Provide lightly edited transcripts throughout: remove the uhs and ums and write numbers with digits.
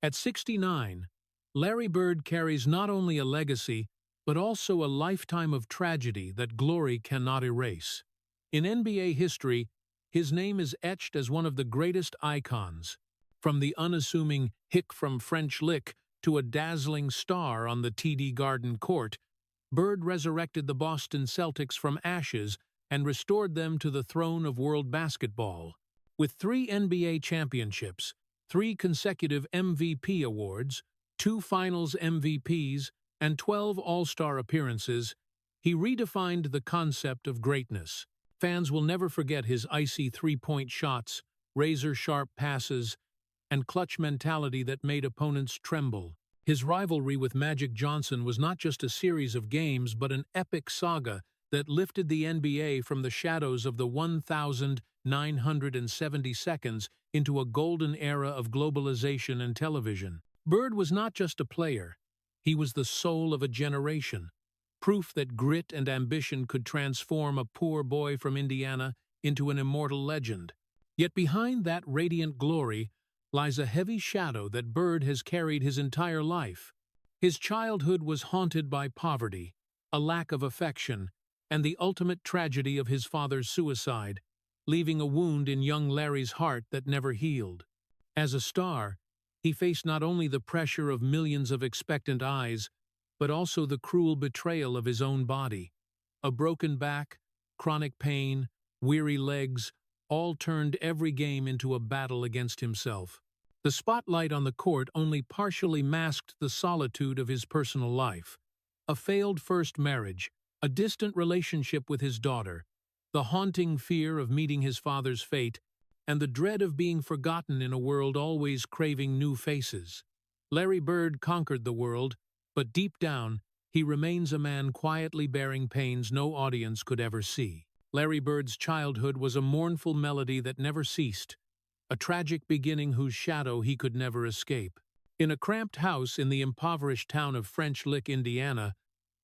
At 69, Larry Bird carries not only a legacy, but also a lifetime of tragedy that glory cannot erase. In NBA history, his name is etched as one of the greatest icons, from the unassuming hick from French Lick to a dazzling star on the TD Garden court. Bird resurrected the Boston Celtics from ashes and restored them to the throne of world basketball. With 3 NBA championships, 3 consecutive MVP awards, 2 Finals MVPs, and 12 All-Star appearances, he redefined the concept of greatness. Fans will never forget his icy three-point shots, razor-sharp passes, and clutch mentality that made opponents tremble. His rivalry with Magic Johnson was not just a series of games but an epic saga that lifted the NBA from the shadows of the 1,970 seconds into a golden era of globalization and television. Bird was not just a player, he was the soul of a generation, proof that grit and ambition could transform a poor boy from Indiana into an immortal legend. Yet behind that radiant glory lies a heavy shadow that Bird has carried his entire life. His childhood was haunted by poverty, a lack of affection, and the ultimate tragedy of his father's suicide, leaving a wound in young Larry's heart that never healed. As a star, he faced not only the pressure of millions of expectant eyes, but also the cruel betrayal of his own body. A broken back, chronic pain, weary legs, all turned every game into a battle against himself. The spotlight on the court only partially masked the solitude of his personal life. A failed first marriage, a distant relationship with his daughter, the haunting fear of meeting his father's fate, and the dread of being forgotten in a world always craving new faces. Larry Bird conquered the world, but deep down, he remains a man quietly bearing pains no audience could ever see. Larry Bird's childhood was a mournful melody that never ceased, a tragic beginning whose shadow he could never escape. In a cramped house in the impoverished town of French Lick, Indiana,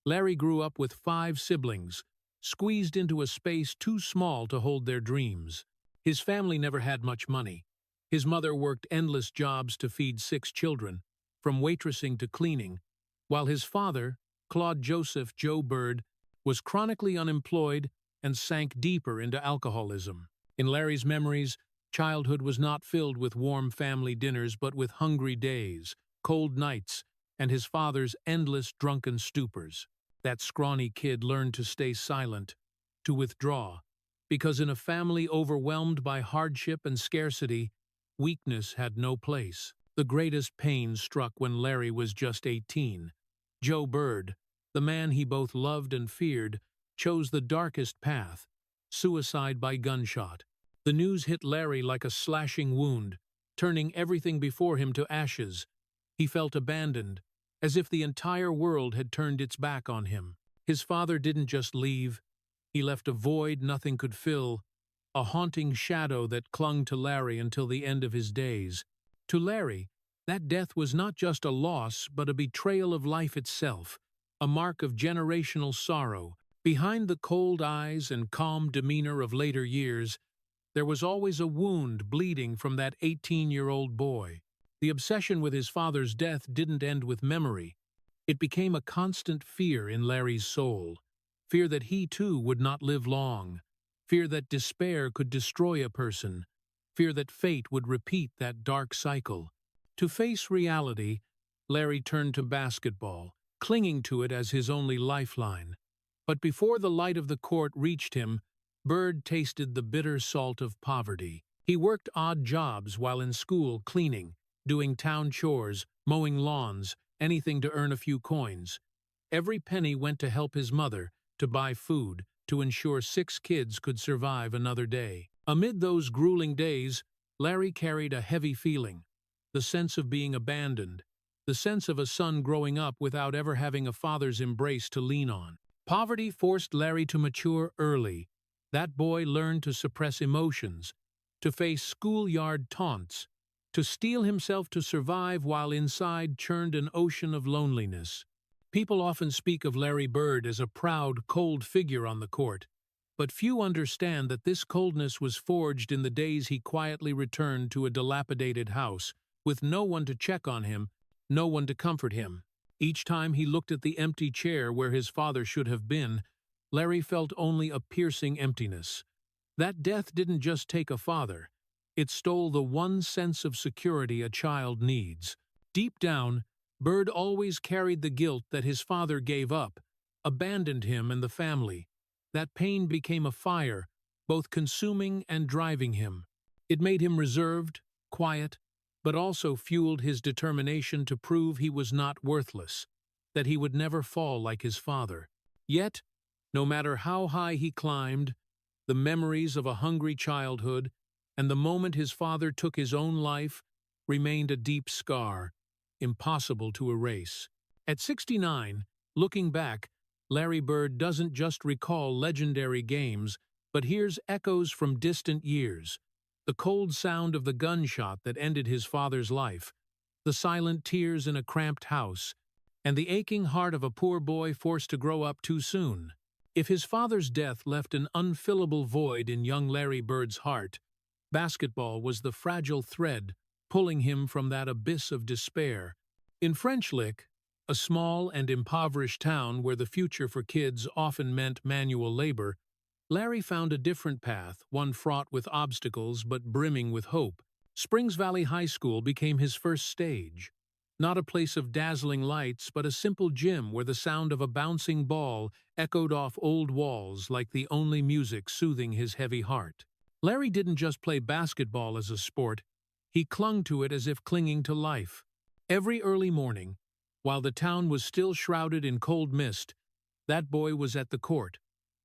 Larry grew up with 5 siblings, squeezed into a space too small to hold their dreams. His family never had much money. His mother worked endless jobs to feed 6 children, from waitressing to cleaning, while his father, Claude Joseph Joe Bird, was chronically unemployed and sank deeper into alcoholism. In Larry's memories, childhood was not filled with warm family dinners but with hungry days, cold nights, and his father's endless drunken stupors. That scrawny kid learned to stay silent, to withdraw, because in a family overwhelmed by hardship and scarcity, weakness had no place. The greatest pain struck when Larry was just 18. Joe Bird, the man he both loved and feared, chose the darkest path, suicide by gunshot. The news hit Larry like a slashing wound, turning everything before him to ashes. He felt abandoned, as if the entire world had turned its back on him. His father didn't just leave, he left a void nothing could fill, a haunting shadow that clung to Larry until the end of his days. To Larry, that death was not just a loss but a betrayal of life itself, a mark of generational sorrow. Behind the cold eyes and calm demeanor of later years, there was always a wound bleeding from that 18-year-old boy. The obsession with his father's death didn't end with memory. It became a constant fear in Larry's soul. Fear that he too would not live long. Fear that despair could destroy a person. Fear that fate would repeat that dark cycle. To face reality, Larry turned to basketball, clinging to it as his only lifeline. But before the light of the court reached him, Bird tasted the bitter salt of poverty. He worked odd jobs while in school, cleaning, doing town chores, mowing lawns, anything to earn a few coins. Every penny went to help his mother, to buy food, to ensure 6 kids could survive another day. Amid those grueling days, Larry carried a heavy feeling, the sense of being abandoned, the sense of a son growing up without ever having a father's embrace to lean on. Poverty forced Larry to mature early. That boy learned to suppress emotions, to face schoolyard taunts, to steel himself to survive while inside churned an ocean of loneliness. People often speak of Larry Bird as a proud, cold figure on the court, but few understand that this coldness was forged in the days he quietly returned to a dilapidated house, with no one to check on him, no one to comfort him. Each time he looked at the empty chair where his father should have been, Larry felt only a piercing emptiness. That death didn't just take a father. It stole the one sense of security a child needs. Deep down, Bird always carried the guilt that his father gave up, abandoned him and the family. That pain became a fire, both consuming and driving him. It made him reserved, quiet, but also fueled his determination to prove he was not worthless, that he would never fall like his father. Yet, no matter how high he climbed, the memories of a hungry childhood and the moment his father took his own life remained a deep scar, impossible to erase. At 69, looking back, Larry Bird doesn't just recall legendary games, but hears echoes from distant years. The cold sound of the gunshot that ended his father's life, the silent tears in a cramped house, and the aching heart of a poor boy forced to grow up too soon. If his father's death left an unfillable void in young Larry Bird's heart, basketball was the fragile thread pulling him from that abyss of despair. In French Lick, a small and impoverished town where the future for kids often meant manual labor, Larry found a different path, one fraught with obstacles but brimming with hope. Springs Valley High School became his first stage. Not a place of dazzling lights, but a simple gym where the sound of a bouncing ball echoed off old walls like the only music soothing his heavy heart. Larry didn't just play basketball as a sport, he clung to it as if clinging to life. Every early morning, while the town was still shrouded in cold mist, that boy was at the court,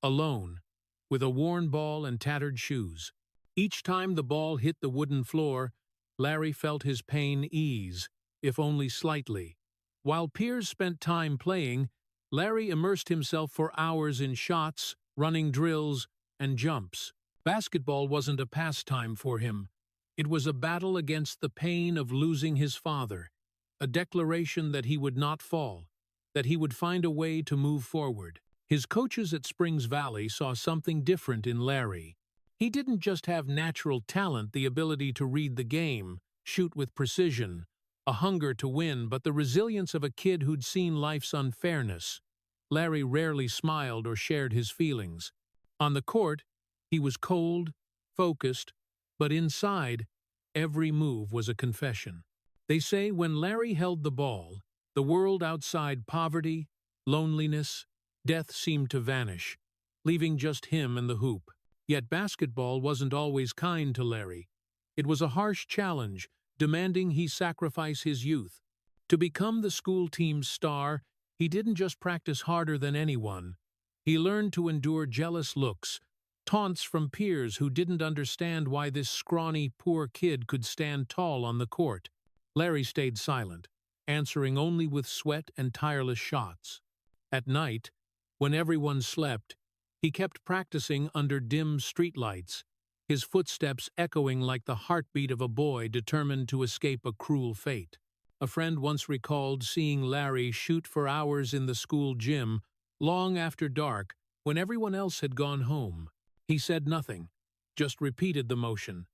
alone, with a worn ball and tattered shoes. Each time the ball hit the wooden floor, Larry felt his pain ease, if only slightly. While peers spent time playing, Larry immersed himself for hours in shots, running drills, and jumps. Basketball wasn't a pastime for him. It was a battle against the pain of losing his father, a declaration that he would not fall, that he would find a way to move forward. His coaches at Springs Valley saw something different in Larry. He didn't just have natural talent, the ability to read the game, shoot with precision, a hunger to win, but the resilience of a kid who'd seen life's unfairness. Larry rarely smiled or shared his feelings. On the court, he was cold, focused, but inside, every move was a confession. They say when Larry held the ball, the world outside poverty, loneliness, death seemed to vanish, leaving just him and the hoop. Yet basketball wasn't always kind to Larry. It was a harsh challenge, demanding he sacrifice his youth. To become the school team's star, he didn't just practice harder than anyone. He learned to endure jealous looks, taunts from peers who didn't understand why this scrawny, poor kid could stand tall on the court. Larry stayed silent, answering only with sweat and tireless shots. At night, when everyone slept, he kept practicing under dim streetlights, his footsteps echoing like the heartbeat of a boy determined to escape a cruel fate. A friend once recalled seeing Larry shoot for hours in the school gym, long after dark, when everyone else had gone home. He said nothing, just repeated the motion,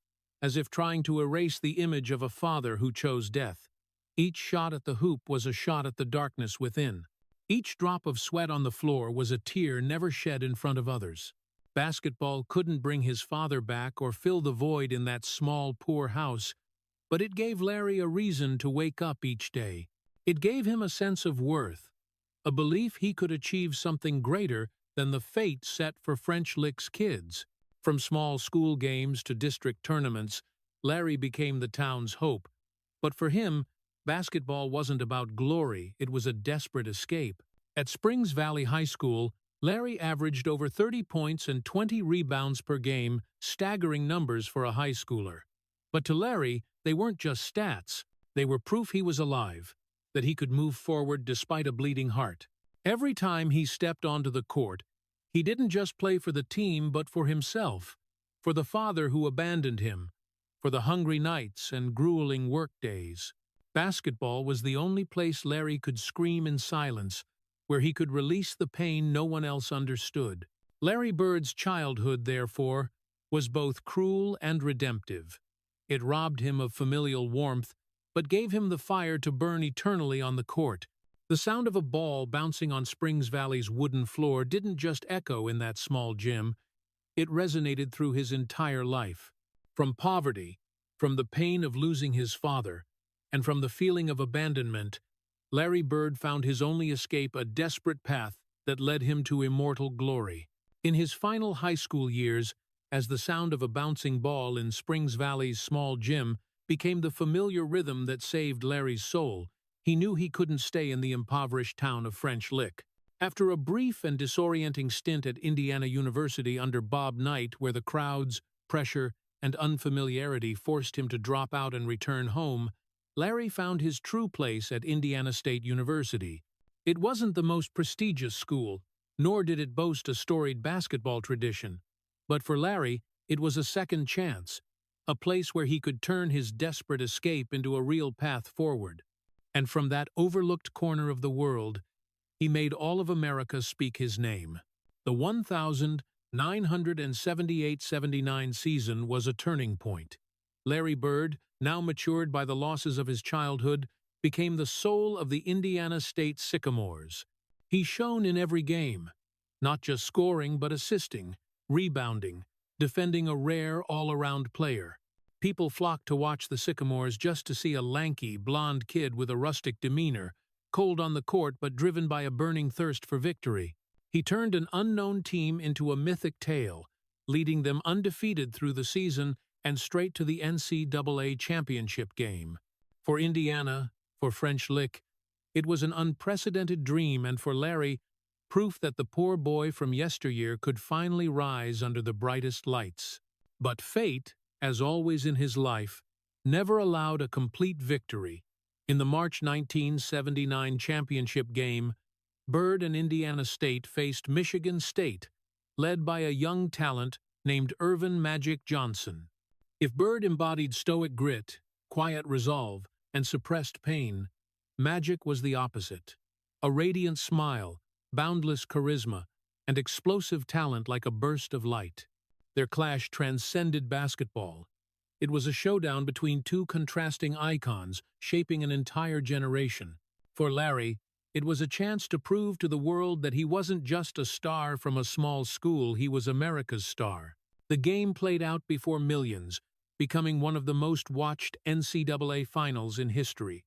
as if trying to erase the image of a father who chose death. Each shot at the hoop was a shot at the darkness within. Each drop of sweat on the floor was a tear never shed in front of others. Basketball couldn't bring his father back or fill the void in that small, poor house, but it gave Larry a reason to wake up each day. It gave him a sense of worth, a belief he could achieve something greater than the fate set for French Lick's kids. From small school games to district tournaments, Larry became the town's hope. But for him, basketball wasn't about glory, it was a desperate escape. At Springs Valley High School, Larry averaged over 30 points and 20 rebounds per game, staggering numbers for a high schooler. But to Larry, they weren't just stats, they were proof he was alive, that he could move forward despite a bleeding heart. Every time he stepped onto the court, he didn't just play for the team but for himself, for the father who abandoned him, for the hungry nights and grueling work days. Basketball was the only place Larry could scream in silence, where he could release the pain no one else understood. Larry Bird's childhood, therefore, was both cruel and redemptive. It robbed him of familial warmth, but gave him the fire to burn eternally on the court. The sound of a ball bouncing on Springs Valley's wooden floor didn't just echo in that small gym, it resonated through his entire life. From poverty, from the pain of losing his father, and from the feeling of abandonment, Larry Bird found his only escape a desperate path that led him to immortal glory. In his final high school years, as the sound of a bouncing ball in Springs Valley's small gym became the familiar rhythm that saved Larry's soul, he knew he couldn't stay in the impoverished town of French Lick. After a brief and disorienting stint at Indiana University under Bob Knight, where the crowds, pressure, and unfamiliarity forced him to drop out and return home, Larry found his true place at Indiana State University. It wasn't the most prestigious school, nor did it boast a storied basketball tradition. But for Larry, it was a second chance, a place where he could turn his desperate escape into a real path forward. And from that overlooked corner of the world, he made all of America speak his name. The 1978-79 season was a turning point. Larry Bird, now matured by the losses of his childhood, became the soul of the Indiana State Sycamores. He shone in every game, not just scoring but assisting, rebounding, defending a rare all-around player. People flocked to watch the Sycamores just to see a lanky, blond kid with a rustic demeanor, cold on the court but driven by a burning thirst for victory. He turned an unknown team into a mythic tale, leading them undefeated through the season and straight to the NCAA championship game. For Indiana, for French Lick, it was an unprecedented dream, and for Larry, proof that the poor boy from yesteryear could finally rise under the brightest lights. But fate, as always in his life, never allowed a complete victory. In the March 1979 championship game, Bird and Indiana State faced Michigan State, led by a young talent named Earvin "Magic" Johnson. If Bird embodied stoic grit, quiet resolve, and suppressed pain, Magic was the opposite. A radiant smile, boundless charisma, and explosive talent like a burst of light. Their clash transcended basketball. It was a showdown between two contrasting icons, shaping an entire generation. For Larry, it was a chance to prove to the world that he wasn't just a star from a small school, he was America's star. The game played out before millions, becoming one of the most watched NCAA finals in history.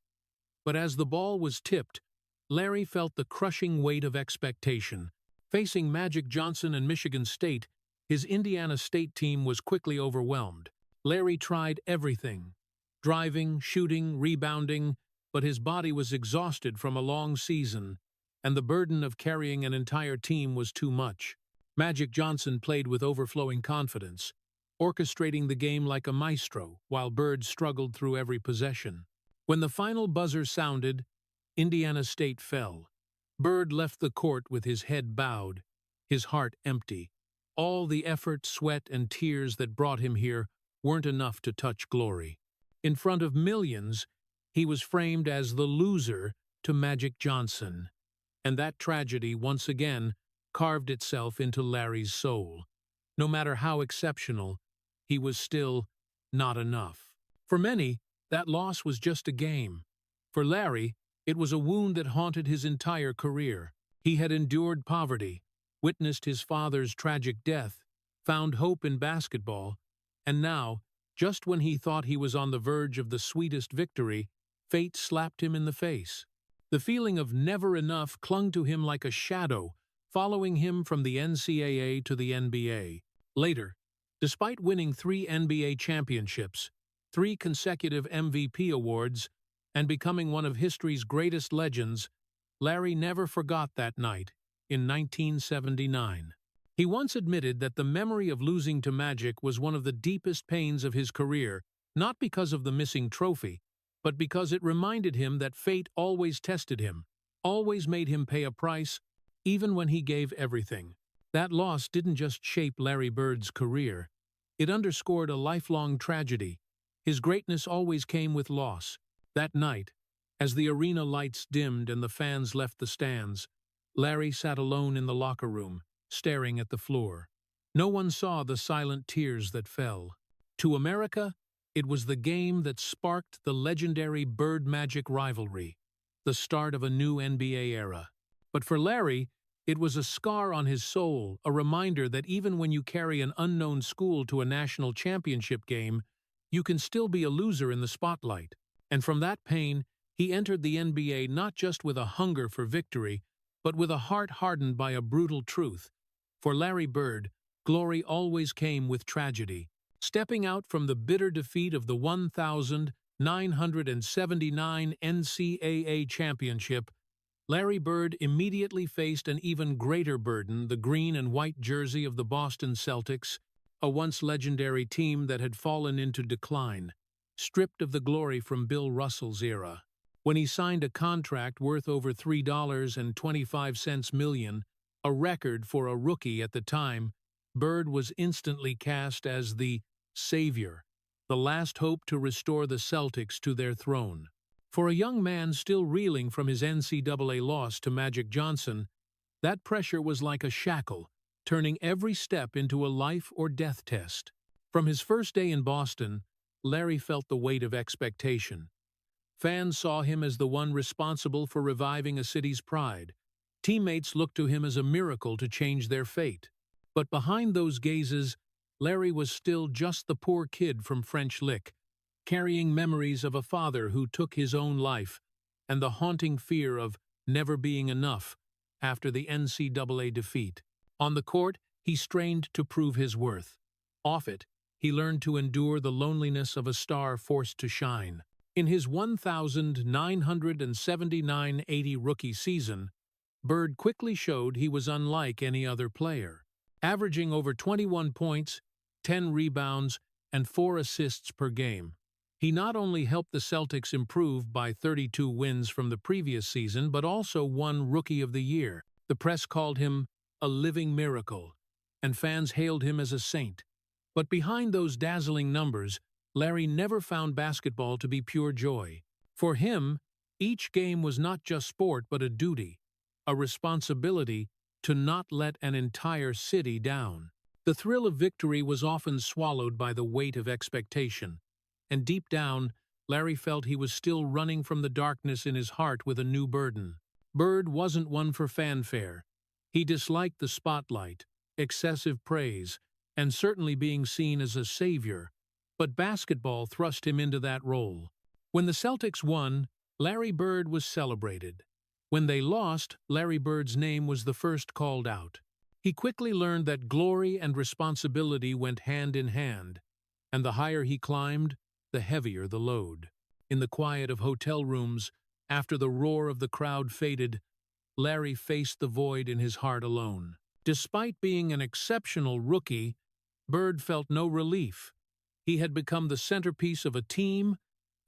But as the ball was tipped, Larry felt the crushing weight of expectation. Facing Magic Johnson and Michigan State, his Indiana State team was quickly overwhelmed. Larry tried everything, driving, shooting, rebounding, but his body was exhausted from a long season, and the burden of carrying an entire team was too much. Magic Johnson played with overflowing confidence, orchestrating the game like a maestro, while Bird struggled through every possession. When the final buzzer sounded, Indiana State fell. Bird left the court with his head bowed, his heart empty. All the effort, sweat, and tears that brought him here weren't enough to touch glory. In front of millions, he was framed as the loser to Magic Johnson. And that tragedy, once again, carved itself into Larry's soul. No matter how exceptional, he was still not enough. For many, that loss was just a game. For Larry, it was a wound that haunted his entire career. He had endured poverty, witnessed his father's tragic death, found hope in basketball, and now, just when he thought he was on the verge of the sweetest victory, fate slapped him in the face. The feeling of never enough clung to him like a shadow, following him from the NCAA to the NBA. Later, despite winning 3 NBA championships, 3 consecutive MVP awards, and becoming one of history's greatest legends, Larry never forgot that night in 1979. He once admitted that the memory of losing to Magic was one of the deepest pains of his career, not because of the missing trophy, but because it reminded him that fate always tested him, always made him pay a price, even when he gave everything. That loss didn't just shape Larry Bird's career. It underscored a lifelong tragedy. His greatness always came with loss. That night, as the arena lights dimmed and the fans left the stands, Larry sat alone in the locker room, staring at the floor. No one saw the silent tears that fell. To America, It was the game that sparked the legendary Bird Magic rivalry, the start of a new NBA era. But for Larry, it was a scar on his soul, a reminder that even when you carry an unknown school to a national championship game, you can still be a loser in the spotlight. And from that pain, he entered the NBA not just with a hunger for victory, but with a heart hardened by a brutal truth. For Larry Bird, glory always came with tragedy. Stepping out from the bitter defeat of the 1979 NCAA championship, Larry Bird immediately faced an even greater burden, the green and white jersey of the Boston Celtics, a once legendary team that had fallen into decline, stripped of the glory from Bill Russell's era. When he signed a contract worth over $3.25 million, a record for a rookie at the time, Bird was instantly cast as the savior, the last hope to restore the Celtics to their throne. For a young man still reeling from his NCAA loss to Magic Johnson, that pressure was like a shackle, turning every step into a life-or-death test. From his first day in Boston, Larry felt the weight of expectation. Fans saw him as the one responsible for reviving a city's pride. Teammates looked to him as a miracle to change their fate. But behind those gazes, Larry was still just the poor kid from French Lick, carrying memories of a father who took his own life and the haunting fear of never being enough after the NCAA defeat. On the court, he strained to prove his worth. Off it, he learned to endure the loneliness of a star forced to shine. In his 1979-80 rookie season, Bird quickly showed he was unlike any other player. Averaging over 21 points, 10 rebounds, and 4 assists per game, he not only helped the Celtics improve by 32 wins from the previous season, but also won Rookie of the Year. The press called him a living miracle, and fans hailed him as a saint. But behind those dazzling numbers, Larry never found basketball to be pure joy. For him, each game was not just sport but a duty, a responsibility to not let an entire city down. The thrill of victory was often swallowed by the weight of expectation, and deep down, Larry felt he was still running from the darkness in his heart with a new burden. Bird wasn't one for fanfare. He disliked the spotlight, excessive praise, and certainly being seen as a savior, but basketball thrust him into that role. When the Celtics won, Larry Bird was celebrated. When they lost, Larry Bird's name was the first called out. He quickly learned that glory and responsibility went hand in hand, and the higher he climbed, the heavier the load. In the quiet of hotel rooms, after the roar of the crowd faded, Larry faced the void in his heart alone. Despite being an exceptional rookie, Bird felt no relief. He had become the centerpiece of a team,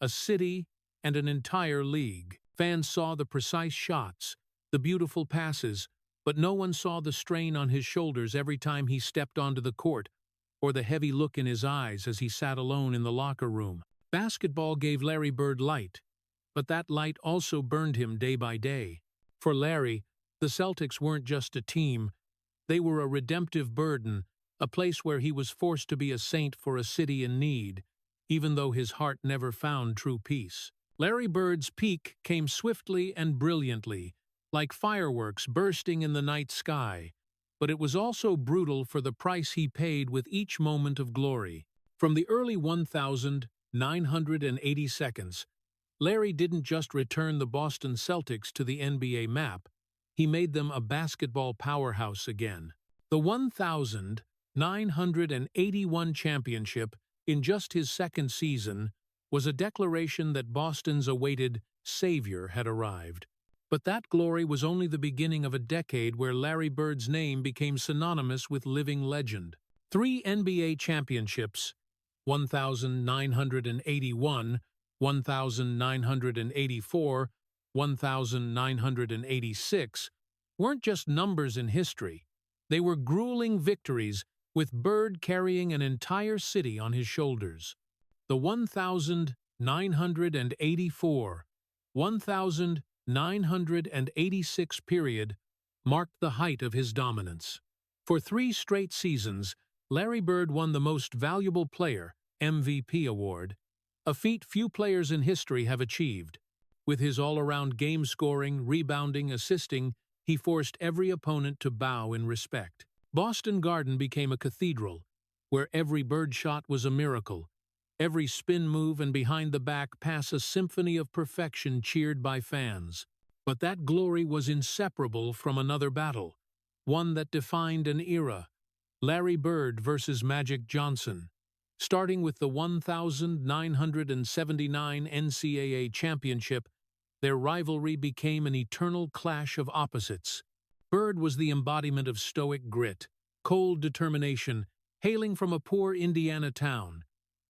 a city, and an entire league. Fans saw the precise shots, the beautiful passes, but no one saw the strain on his shoulders every time he stepped onto the court, or the heavy look in his eyes as he sat alone in the locker room. Basketball gave Larry Bird light, but that light also burned him day by day. For Larry, the Celtics weren't just a team, they were a redemptive burden, a place where he was forced to be a saint for a city in need, even though his heart never found true peace. Larry Bird's peak came swiftly and brilliantly, like fireworks bursting in the night sky, but it was also brutal for the price he paid with each moment of glory. From the early 1980 seconds, Larry didn't just return the Boston Celtics to the NBA map, he made them a basketball powerhouse again. The 1981 championship, in just his second season, was a declaration that Boston's awaited savior had arrived. But that glory was only the beginning of a decade where Larry Bird's name became synonymous with living legend. 3 NBA championships, 1981, 1984, 1986, weren't just numbers in history. They were grueling victories, with Bird carrying an entire city on his shoulders. The 1984, 1986 period marked the height of his dominance. For 3 straight seasons, Larry Bird won the Most Valuable Player, MVP award, a feat few players in history have achieved. With his all-around game scoring, rebounding, assisting, he forced every opponent to bow in respect. Boston Garden became a cathedral, where every bird shot was a miracle, every spin move and behind-the-back pass a symphony of perfection cheered by fans. But that glory was inseparable from another battle, one that defined an era: Larry Bird versus Magic Johnson. Starting with the 1979 NCAA championship, their rivalry became an eternal clash of opposites. Bird was the embodiment of stoic grit, cold determination, hailing from a poor Indiana town.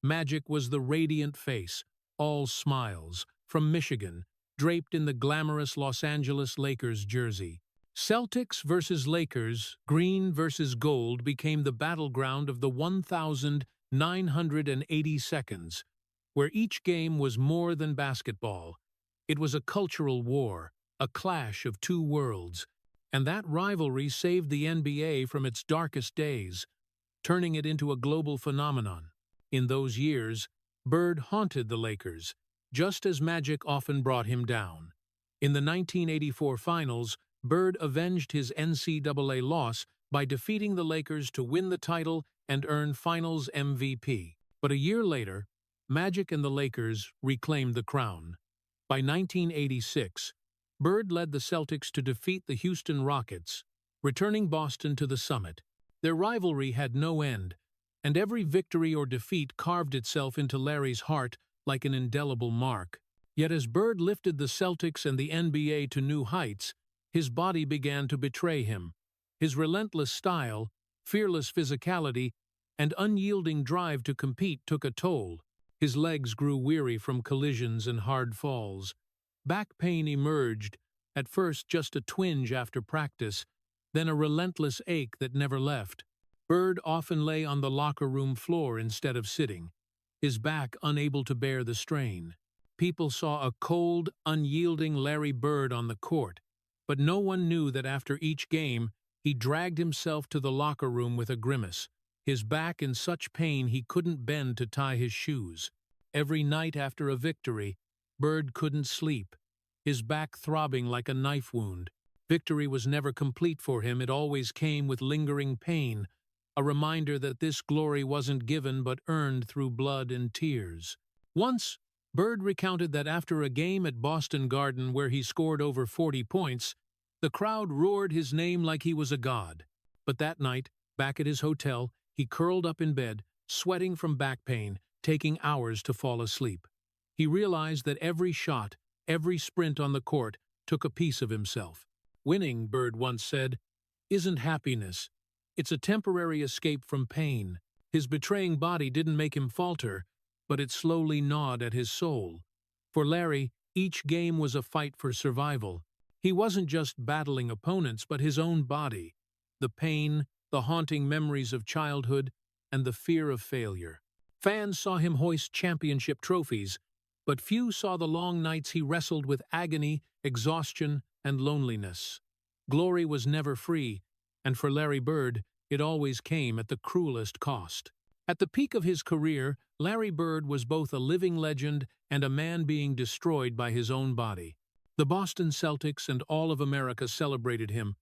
Magic was the radiant face, all smiles, from Michigan, draped in the glamorous Los Angeles Lakers jersey. Celtics versus Lakers, green versus gold became the battleground of the 1,980 seconds, where each game was more than basketball. It was a cultural war, a clash of two worlds, and that rivalry saved the NBA from its darkest days, turning it into a global phenomenon. In those years, Bird haunted the Lakers, just as Magic often brought him down. In the 1984 Finals, Bird avenged his NCAA loss by defeating the Lakers to win the title and earn Finals MVP. But a year later, Magic and the Lakers reclaimed the crown. By 1986, Bird led the Celtics to defeat the Houston Rockets, returning Boston to the summit. Their rivalry had no end, and every victory or defeat carved itself into Larry's heart like an indelible mark. Yet as Bird lifted the Celtics and the NBA to new heights, his body began to betray him. His relentless style, fearless physicality, and unyielding drive to compete took a toll. His legs grew weary from collisions and hard falls. Back pain emerged, at first just a twinge after practice, then a relentless ache that never left. Bird often lay on the locker room floor instead of sitting, his back unable to bear the strain. People saw a cold, unyielding Larry Bird on the court, but no one knew that after each game, he dragged himself to the locker room with a grimace, his back in such pain he couldn't bend to tie his shoes. Every night after a victory, Bird couldn't sleep, his back throbbing like a knife wound. Victory was never complete for him, it always came with lingering pain, a reminder that this glory wasn't given but earned through blood and tears. Once, Bird recounted that after a game at Boston Garden where he scored over 40 points, the crowd roared his name like he was a god. But that night, back at his hotel, he curled up in bed, sweating from back pain, taking hours to fall asleep. He realized that every shot, every sprint on the court, took a piece of himself. Winning, Bird once said, isn't happiness. It's a temporary escape from pain. His betraying body didn't make him falter, but it slowly gnawed at his soul. For Larry, each game was a fight for survival. He wasn't just battling opponents, but his own body, the pain, the haunting memories of childhood, and the fear of failure. Fans saw him hoist championship trophies, but few saw the long nights he wrestled with agony, exhaustion, and loneliness. Glory was never free, and for Larry Bird, it always came at the cruelest cost. At the peak of his career, Larry Bird was both a living legend and a man being destroyed by his own body. The Boston Celtics and all of America celebrated him,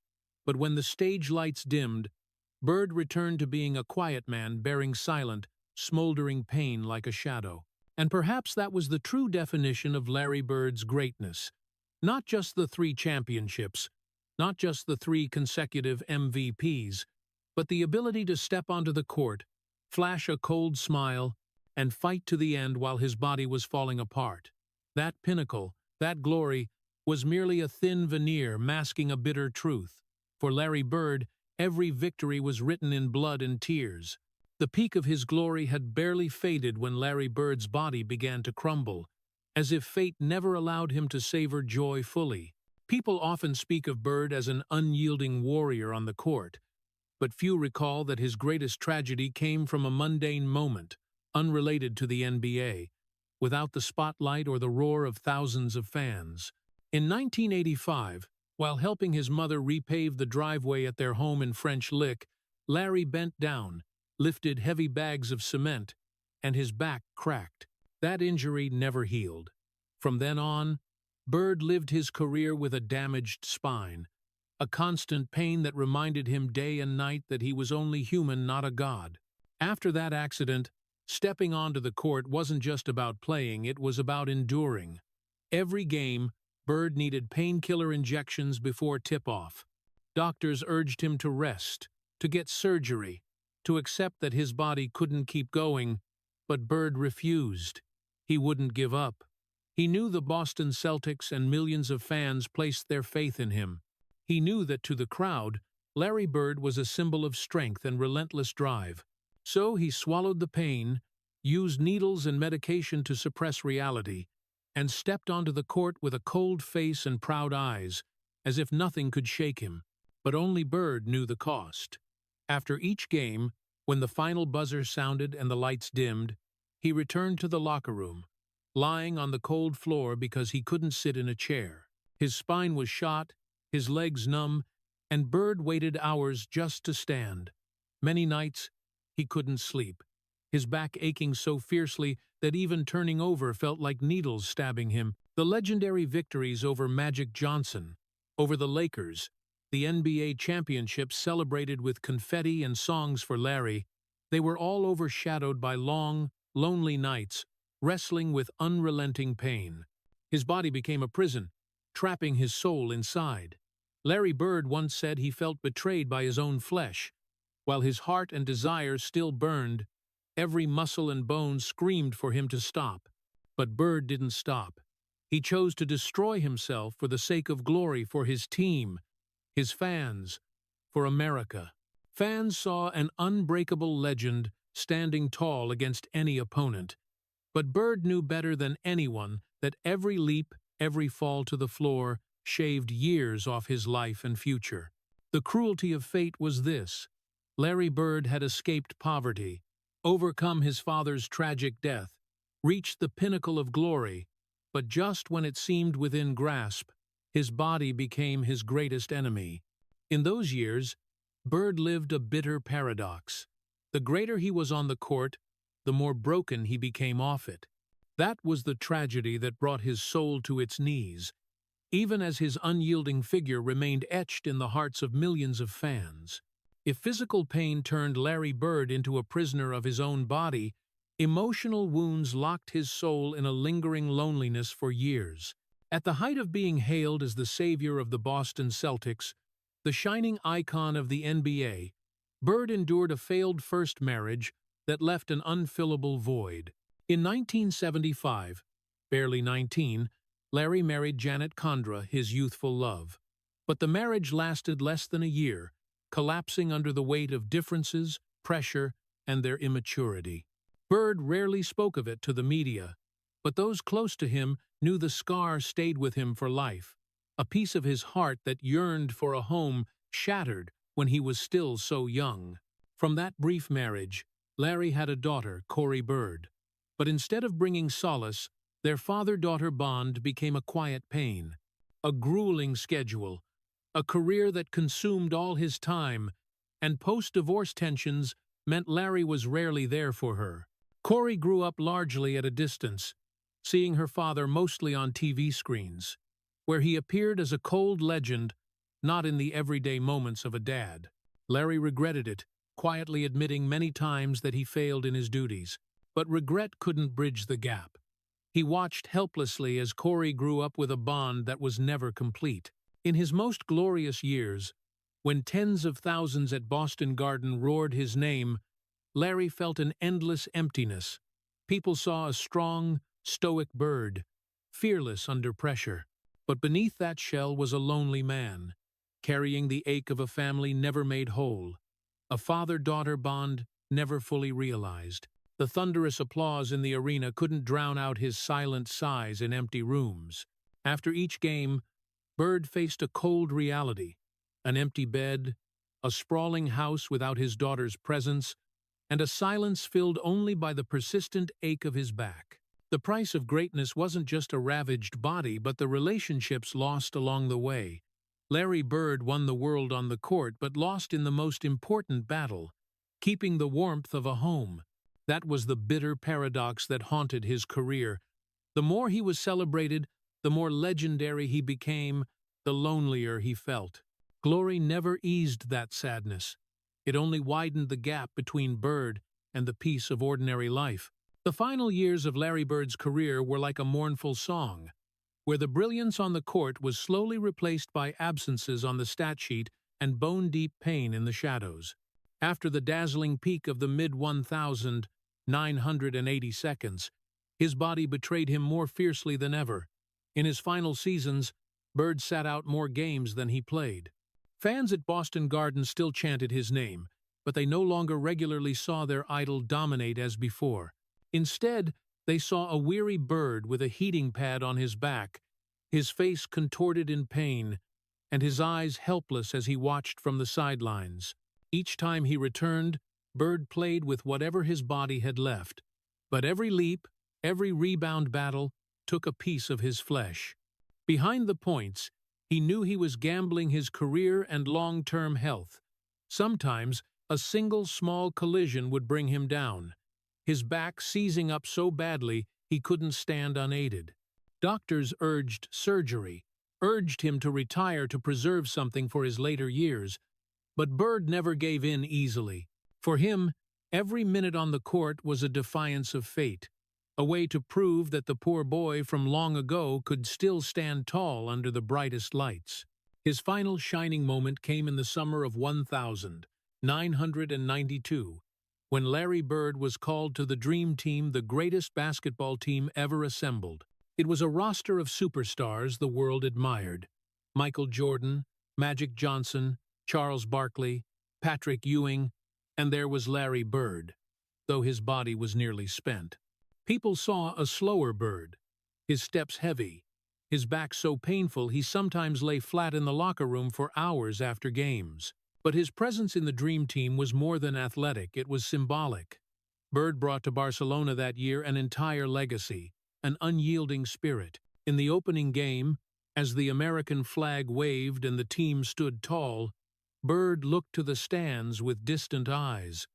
but when the stage lights dimmed, Bird returned to being a quiet man bearing silent, smoldering pain like a shadow. And perhaps that was the true definition of Larry Bird's greatness. Not just the 3 championships, not just the 3 consecutive MVPs, but the ability to step onto the court, flash a cold smile, and fight to the end while his body was falling apart. That pinnacle, that glory, was merely a thin veneer masking a bitter truth. For Larry Bird, every victory was written in blood and tears. The peak of his glory had barely faded when Larry Bird's body began to crumble, as if fate never allowed him to savor joy fully. People often speak of Bird as an unyielding warrior on the court, but few recall that his greatest tragedy came from a mundane moment, unrelated to the NBA, without the spotlight or the roar of thousands of fans. In 1985, while helping his mother repave the driveway at their home in French Lick, Larry bent down, lifted heavy bags of cement, and his back cracked. That injury never healed. From then on, Bird lived his career with a damaged spine, a constant pain that reminded him day and night that he was only human, not a god. After that accident, stepping onto the court wasn't just about playing, it was about enduring. Every game, Bird needed painkiller injections before tip-off. Doctors urged him to rest, to get surgery, to accept that his body couldn't keep going, but Bird refused. He wouldn't give up. He knew the Boston Celtics and millions of fans placed their faith in him. He knew that to the crowd, Larry Bird was a symbol of strength and relentless drive. So he swallowed the pain, used needles and medication to suppress reality, and stepped onto the court with a cold face and proud eyes, as if nothing could shake him. But only Bird knew the cost. After each game, when the final buzzer sounded and the lights dimmed, he returned to the locker room, lying on the cold floor because he couldn't sit in a chair. His spine was shot, his legs numb, and Bird waited hours just to stand. Many nights, he couldn't sleep, his back aching so fiercely that even turning over felt like needles stabbing him. The legendary victories over Magic Johnson, over the Lakers, the NBA championships celebrated with confetti and songs for Larry, they were all overshadowed by long, lonely nights, wrestling with unrelenting pain. His body became a prison, trapping his soul inside. Larry Bird once said he felt betrayed by his own flesh. While his heart and desires still burned, every muscle and bone screamed for him to stop. But Bird didn't stop. He chose to destroy himself for the sake of glory, for his team, his fans, for America. Fans saw an unbreakable legend standing tall against any opponent. But Bird knew better than anyone that every leap, every fall to the floor, shaved years off his life and future. The cruelty of fate was this: Larry Bird had escaped poverty, overcome his father's tragic death, reached the pinnacle of glory, but just when it seemed within grasp, his body became his greatest enemy. In those years, Bird lived a bitter paradox. The greater he was on the court, the more broken he became off it. That was the tragedy that brought his soul to its knees, even as his unyielding figure remained etched in the hearts of millions of fans. If physical pain turned Larry Bird into a prisoner of his own body, emotional wounds locked his soul in a lingering loneliness for years. At the height of being hailed as the savior of the Boston Celtics, the shining icon of the NBA, Bird endured a failed first marriage that left an unfillable void. In 1975, barely 19, Larry married Janet Condra, his youthful love. But the marriage lasted less than a year, collapsing under the weight of differences, pressure, and their immaturity. Bird rarely spoke of it to the media, but those close to him knew the scar stayed with him for life, a piece of his heart that yearned for a home shattered when he was still so young. From that brief marriage, Larry had a daughter, Corey Bird. But instead of bringing solace, their father-daughter bond became a quiet pain, a grueling schedule, a career that consumed all his time, and post-divorce tensions meant Larry was rarely there for her. Corey grew up largely at a distance, seeing her father mostly on TV screens, where he appeared as a cold legend, not in the everyday moments of a dad. Larry regretted it, quietly admitting many times that he failed in his duties. But regret couldn't bridge the gap. He watched helplessly as Corey grew up with a bond that was never complete. In his most glorious years, when tens of thousands at Boston Garden roared his name, Larry felt an endless emptiness. People saw a strong, stoic Bird, fearless under pressure. But beneath that shell was a lonely man, carrying the ache of a family never made whole, a father-daughter bond never fully realized. The thunderous applause in the arena couldn't drown out his silent sighs in empty rooms. After each game, Bird faced a cold reality: an empty bed, a sprawling house without his daughter's presence, and a silence filled only by the persistent ache of his back. The price of greatness wasn't just a ravaged body, but the relationships lost along the way. Larry Bird won the world on the court, but lost in the most important battle: keeping the warmth of a home. That was the bitter paradox that haunted his career. The more he was celebrated, the more legendary he became, the lonelier he felt. Glory never eased that sadness. It only widened the gap between Bird and the peace of ordinary life. The final years of Larry Bird's career were like a mournful song, where the brilliance on the court was slowly replaced by absences on the stat sheet and bone-deep pain in the shadows. After the dazzling peak of the mid-1,980 seconds, his body betrayed him more fiercely than ever. In his final seasons, Bird sat out more games than he played. Fans at Boston Garden still chanted his name, but they no longer regularly saw their idol dominate as before. Instead, they saw a weary Bird with a heating pad on his back, his face contorted in pain, and his eyes helpless as he watched from the sidelines. Each time he returned, Bird played with whatever his body had left, but every leap, every rebound battle took a piece of his flesh. Behind the points, he knew he was gambling his career and long-term health. Sometimes, a single small collision would bring him down, his back seizing up so badly he couldn't stand unaided. Doctors urged surgery, urged him to retire to preserve something for his later years, but Bird never gave in easily. For him, every minute on the court was a defiance of fate, a way to prove that the poor boy from long ago could still stand tall under the brightest lights. His final shining moment came in the summer of 1992, when Larry Bird was called to the Dream Team, the greatest basketball team ever assembled. It was a roster of superstars the world admired: Michael Jordan, Magic Johnson, Charles Barkley, Patrick Ewing, and there was Larry Bird, though his body was nearly spent. People saw a slower Bird, his steps heavy, his back so painful he sometimes lay flat in the locker room for hours after games. But his presence in the Dream Team was more than athletic, it was symbolic. Bird brought to Barcelona that year an entire legacy, an unyielding spirit. In the opening game, as the American flag waved and the team stood tall, Bird looked to the stands with distant eyes.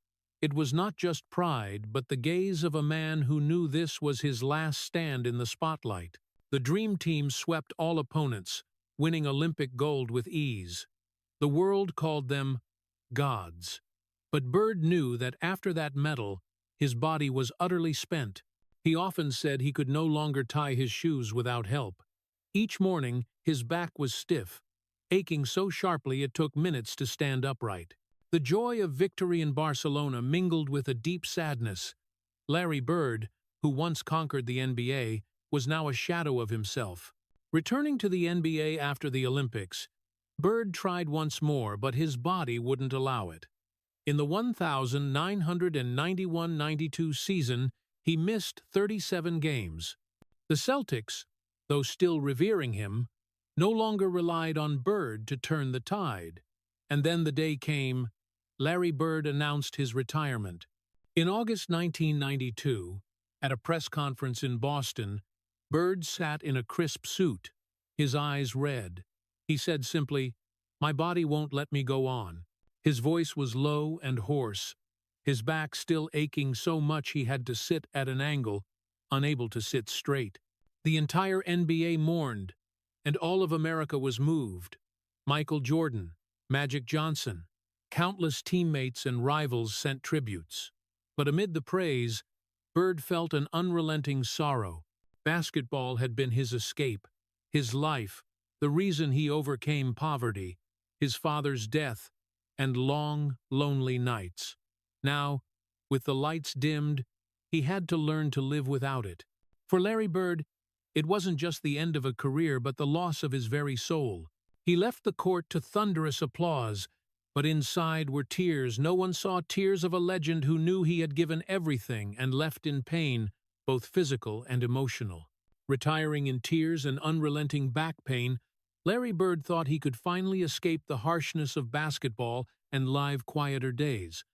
It was not just pride, but the gaze of a man who knew this was his last stand in the spotlight. The Dream Team swept all opponents, winning Olympic gold with ease. The world called them gods. But Bird knew that after that medal, his body was utterly spent. He often said he could no longer tie his shoes without help. Each morning, his back was stiff, aching so sharply it took minutes to stand upright. The joy of victory in Barcelona mingled with a deep sadness. Larry Bird, who once conquered the NBA, was now a shadow of himself. Returning to the NBA after the Olympics, Bird tried once more, but his body wouldn't allow it. In the 1991-92 season, he missed 37 games. The Celtics, though still revering him, no longer relied on Bird to turn the tide. And then the day came. Larry Bird announced his retirement. In August 1992, at a press conference in Boston, Bird sat in a crisp suit, his eyes red. He said simply, "My body won't let me go on." His voice was low and hoarse, his back still aching so much he had to sit at an angle, unable to sit straight. The entire NBA mourned, and all of America was moved. Michael Jordan, Magic Johnson, countless teammates and rivals sent tributes. But amid the praise, Bird felt an unrelenting sorrow. Basketball had been his escape, his life, the reason he overcame poverty, his father's death, and long, lonely nights. Now, with the lights dimmed, he had to learn to live without it. For Larry Bird, it wasn't just the end of a career but the loss of his very soul. He left the court to thunderous applause, but inside were tears. No one saw tears of a legend who knew he had given everything and left in pain, both physical and emotional. Retiring in tears and unrelenting back pain, Larry Bird thought he could finally escape the harshness of basketball and live quieter days.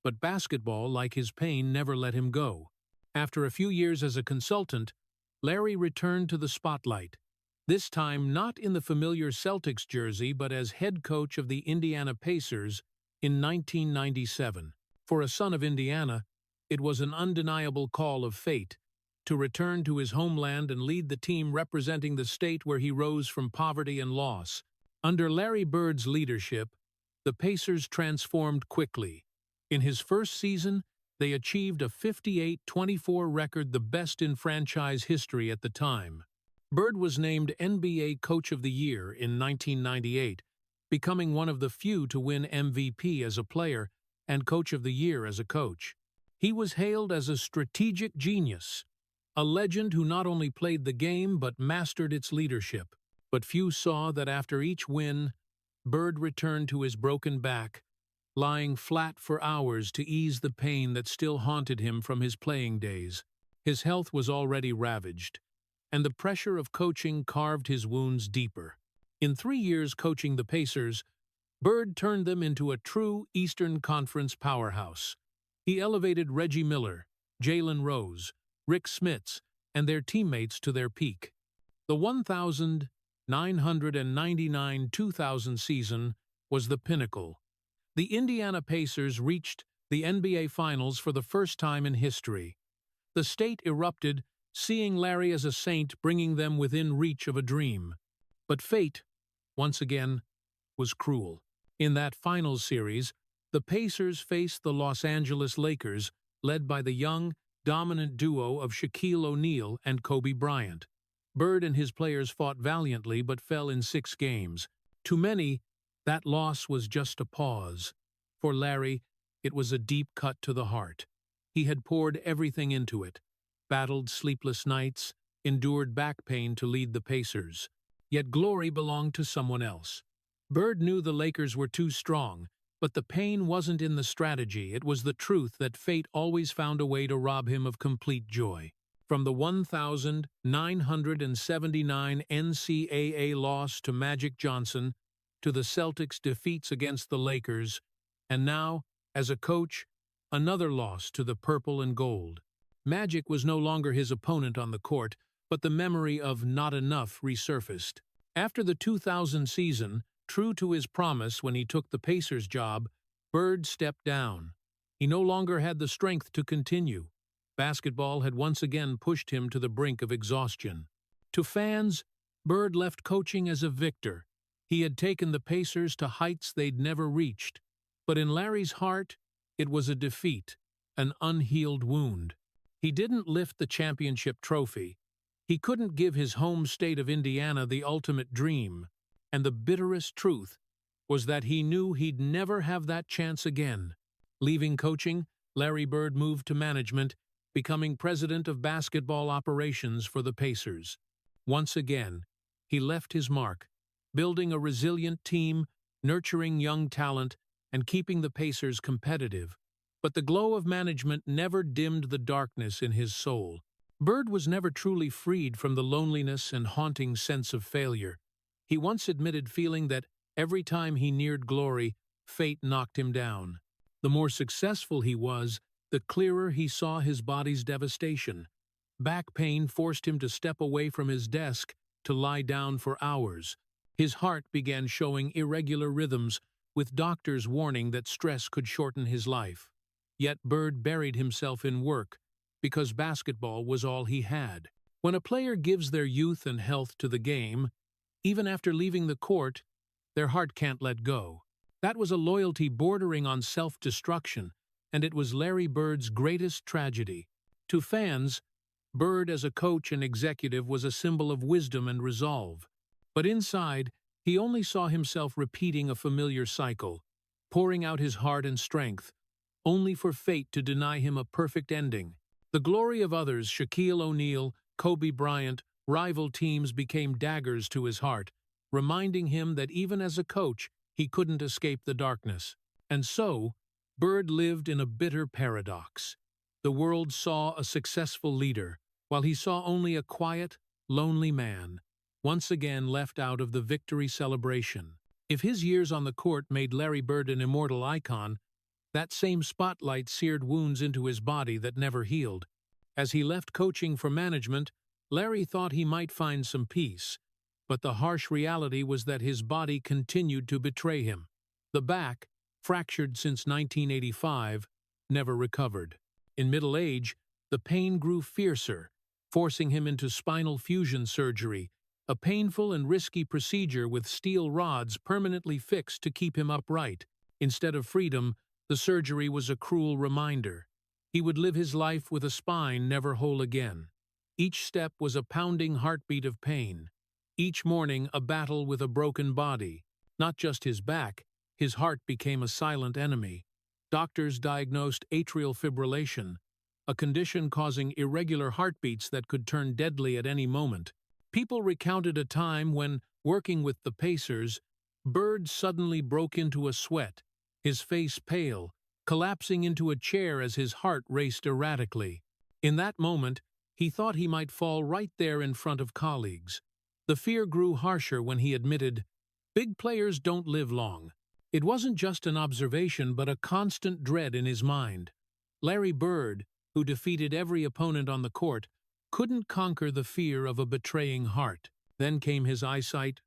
But basketball, like his pain, never let him go. After a few years as a consultant, Larry returned to the spotlight, this time not in the familiar Celtics jersey but as head coach of the Indiana Pacers in 1997. For a son of Indiana, It was an undeniable call of fate to return to his homeland and lead the team representing the state where he rose from poverty and loss. Under Larry Bird's leadership, the Pacers transformed quickly. In his first season, they achieved a 58-24 record, the best in franchise history at the time. Bird was named NBA Coach of the Year in 1998, becoming one of the few to win MVP as a player and Coach of the Year as a coach. He was hailed as a strategic genius, a legend who not only played the game but mastered its leadership. But few saw that after each win, Bird returned to his broken back, lying flat for hours to ease the pain that still haunted him from his playing days. His health was already ravaged, and the pressure of coaching carved his wounds deeper. In 3 years coaching the Pacers, Bird turned them into a true Eastern Conference powerhouse. He elevated Reggie Miller, Jalen Rose, Rick Smits, and their teammates to their peak. The 1999-2000 season was the pinnacle. The Indiana Pacers reached the NBA Finals for the first time in history. The state erupted, seeing Larry as a saint, bringing them within reach of a dream. But fate, once again, was cruel. In that finals series, the Pacers faced the Los Angeles Lakers, led by the young, dominant duo of Shaquille O'Neal and Kobe Bryant. Bird and his players fought valiantly but fell in 6 games. To many, that loss was just a pause. For Larry, it was a deep cut to the heart. He had poured everything into it, battled sleepless nights, endured back pain to lead the Pacers. Yet glory belonged to someone else. Bird knew the Lakers were too strong, but the pain wasn't in the strategy, it was the truth that fate always found a way to rob him of complete joy. From the 1979 NCAA loss to Magic Johnson, to the Celtics' defeats against the Lakers, and now, as a coach, another loss to the purple and gold. Magic was no longer his opponent on the court, but the memory of not enough resurfaced. After the 2000 season, true to his promise when he took the Pacers job, Bird stepped down. He no longer had the strength to continue. Basketball had once again pushed him to the brink of exhaustion. To fans, Bird left coaching as a victor. He had taken the Pacers to heights they'd never reached. But in Larry's heart, it was a defeat, an unhealed wound. He didn't lift the championship trophy. He couldn't give his home state of Indiana the ultimate dream. And the bitterest truth was that he knew he'd never have that chance again. Leaving coaching, Larry Bird moved to management, becoming president of basketball operations for the Pacers. Once again, he left his mark, building a resilient team, nurturing young talent, and keeping the Pacers competitive. But the glow of management never dimmed the darkness in his soul. Bird was never truly freed from the loneliness and haunting sense of failure. He once admitted feeling that every time he neared glory, fate knocked him down. The more successful he was, the clearer he saw his body's devastation. Back pain forced him to step away from his desk to lie down for hours. His heart began showing irregular rhythms, with doctors warning that stress could shorten his life. Yet Bird buried himself in work, because basketball was all he had. When a player gives their youth and health to the game, even after leaving the court, their heart can't let go. That was a loyalty bordering on self-destruction, and it was Larry Bird's greatest tragedy. To fans, Bird as a coach and executive was a symbol of wisdom and resolve. But inside, he only saw himself repeating a familiar cycle, pouring out his heart and strength, only for fate to deny him a perfect ending. The glory of others, Shaquille O'Neal, Kobe Bryant, rival teams became daggers to his heart, reminding him that even as a coach, he couldn't escape the darkness. And so, Bird lived in a bitter paradox. The world saw a successful leader, while he saw only a quiet, lonely man, once again left out of the victory celebration. If his years on the court made Larry Bird an immortal icon, that same spotlight seared wounds into his body that never healed. As he left coaching for management, Larry thought he might find some peace, but the harsh reality was that his body continued to betray him. The back, fractured since 1985, never recovered. In middle age, the pain grew fiercer, forcing him into spinal fusion surgery, a painful and risky procedure with steel rods permanently fixed to keep him upright. Instead of freedom, the surgery was a cruel reminder. He would live his life with a spine never whole again. Each step was a pounding heartbeat of pain. Each morning a battle with a broken body. Not just his back, his heart became a silent enemy. Doctors diagnosed atrial fibrillation, a condition causing irregular heartbeats that could turn deadly at any moment. People recounted a time when, working with the Pacers, Bird suddenly broke into a sweat, his face pale, collapsing into a chair as his heart raced erratically. In that moment, he thought he might fall right there in front of colleagues. The fear grew harsher when he admitted, "Big players don't live long." It wasn't just an observation but a constant dread in his mind. Larry Bird, who defeated every opponent on the court, couldn't conquer the fear of a betraying heart. Then came his eyesight.